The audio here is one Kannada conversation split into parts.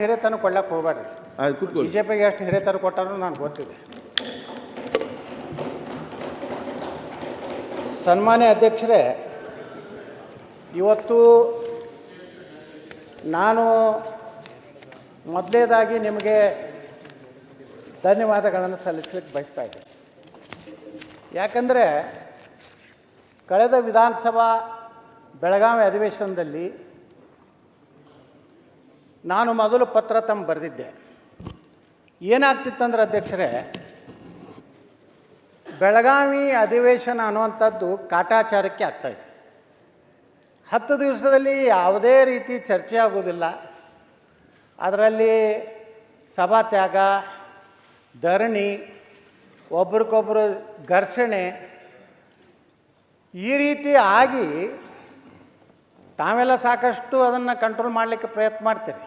ಹಿರೇತನ ಕೊಡ್ಲಕ್ಕೆ ಹೋಗ್ಬೇಡ್ರಿ. ಕೂತ್ಕೊಳ್ಳಿ. ಬಿಜೆಪಿಗೆ ಎಷ್ಟು ಹಿರೇತನ ಕೊಟ್ಟಾರು ನನಗೆ ಗೊತ್ತಿದೆ. ಸನ್ಮಾನ್ಯ ಅಧ್ಯಕ್ಷರೇ, ಇವತ್ತು ನಾನು ಮೊದಲೇದಾಗಿ ನಿಮಗೆ ಧನ್ಯವಾದಗಳನ್ನು ಸಲ್ಲಿಸಲಿಕ್ಕೆ ಬಯಸ್ತಾ ಇದ್ದೆ. ಯಾಕಂದರೆ ಕಳೆದ ವಿಧಾನಸಭಾ ಬೆಳಗಾವಿ ಅಧಿವೇಶನದಲ್ಲಿ ನಾನು ಮೊದಲು ಪತ್ರ ತಮ್ಮ ಬರೆದಿದ್ದೆ. ಏನಾಗ್ತಿತ್ತಂದ್ರೆ ಅಧ್ಯಕ್ಷರೇ, ಬೆಳಗಾವಿ ಅಧಿವೇಶನ ಅನ್ನುವಂಥದ್ದು ಕಾಟಾಚಾರಕ್ಕೆ ಆಗ್ತಾಯಿದೆ. 10 ದಿವಸದಲ್ಲಿ ಯಾವುದೇ ರೀತಿ ಚರ್ಚೆ ಆಗೋದಿಲ್ಲ. ಅದರಲ್ಲಿ ಸಭಾತ್ಯಾಗ, ಧರಣಿ, ಒಬ್ರಿಗೊಬ್ಬರು ಘರ್ಷಣೆ ಈ ರೀತಿ ಆಗಿ ತಾವೆಲ್ಲ ಸಾಕಷ್ಟು ಅದನ್ನು ಕಂಟ್ರೋಲ್ ಮಾಡಲಿಕ್ಕೆ ಪ್ರಯತ್ನ ಮಾಡ್ತೀರಿ.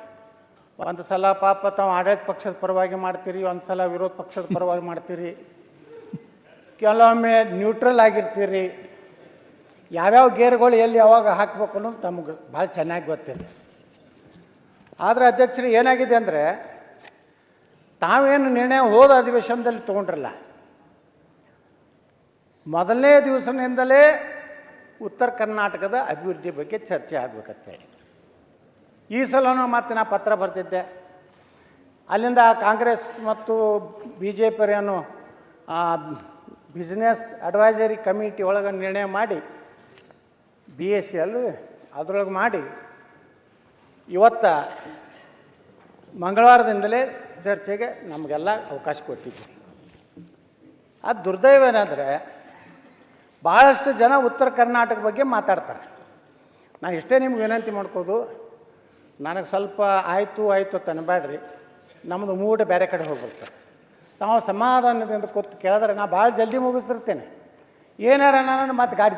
ಒಂದು ಸಲ ಪಾಪ ತಾವು ಆಡಳಿತ ಪಕ್ಷದ ಪರವಾಗಿ ಮಾಡ್ತೀರಿ, ಒಂದು ಸಲ ವಿರೋಧ ಪಕ್ಷದ ಪರವಾಗಿ ಮಾಡ್ತೀರಿ, ಕೆಲವೊಮ್ಮೆ ನ್ಯೂಟ್ರಲ್ ಆಗಿರ್ತೀರಿ. ಯಾವ್ಯಾವ ಗೇರ್ಗಳು ಎಲ್ಲಿ ಯಾವಾಗ ಹಾಕಬೇಕು ಅನ್ನೋದು ತಮಗೆ ಭಾಳ ಚೆನ್ನಾಗಿ ಗೊತ್ತಿದೆ. ಆದರೆ ಅಧ್ಯಕ್ಷರು ಏನಾಗಿದೆ ಅಂದರೆ, ತಾವೇನು ನಿರ್ಣಯ ಹೋದ ಅಧಿವೇಶನದಲ್ಲಿ ತೊಗೊಂಡ್ರಲ್ಲ, ಮೊದಲನೇ ದಿವಸದಿಂದಲೇ ಉತ್ತರ ಕರ್ನಾಟಕದ ಅಭಿವೃದ್ಧಿ ಬಗ್ಗೆ ಚರ್ಚೆ ಆಗಬೇಕಂತೇಳಿ ಈ ಸಲನೂ ಮತ್ತೆ ನಾ ಪತ್ರ ಬರೆದಿದ್ದೆ. ಅಲ್ಲಿಂದ ಕಾಂಗ್ರೆಸ್ ಮತ್ತು ಬಿ ಜೆ ಪಿಯನ್ನು ಬಿಸ್ನೆಸ್ ಅಡ್ವೈಸರಿ ಕಮಿಟಿ ಒಳಗೆ ನಿರ್ಣಯ ಮಾಡಿ BSc ಅದರೊಳಗೆ ಮಾಡಿ ಇವತ್ತು ಮಂಗಳವಾರದಿಂದಲೇ ಚರ್ಚೆಗೆ ನಮಗೆಲ್ಲ ಅವಕಾಶ ಕೊಟ್ಟಿದ್ವಿ. ಅದು ದುರ್ದೈವ ಏನಂದರೆ, ಭಾಳಷ್ಟು ಜನ ಉತ್ತರ ಕರ್ನಾಟಕ ಬಗ್ಗೆ ಮಾತಾಡ್ತಾರೆ. ನಾನು ಇಷ್ಟೇ ನಿಮ್ಗೆ ವಿನಂತಿ ಮಾಡ್ಕೋದು, ನನಗೆ ಸ್ವಲ್ಪ ಆಯಿತು ತನಬೇಡ್ರಿ, ನಮ್ಮದು ಮೂಡ್ ಬೇರೆ ಕಡೆ ಹೋಗ್ಬಿಡ್ತಾರೆ. ನಾವು ಸಮಾಧಾನದಿಂದ ಕೂತು ಕೇಳಿದ್ರೆ ನಾ ಭಾಳ ಜಲ್ದಿ ಮುಗಿಸ್ತಿರ್ತೇನೆ. ಏನಾರ ನಾನು ಮತ್ತೆ ಗಾಡಿ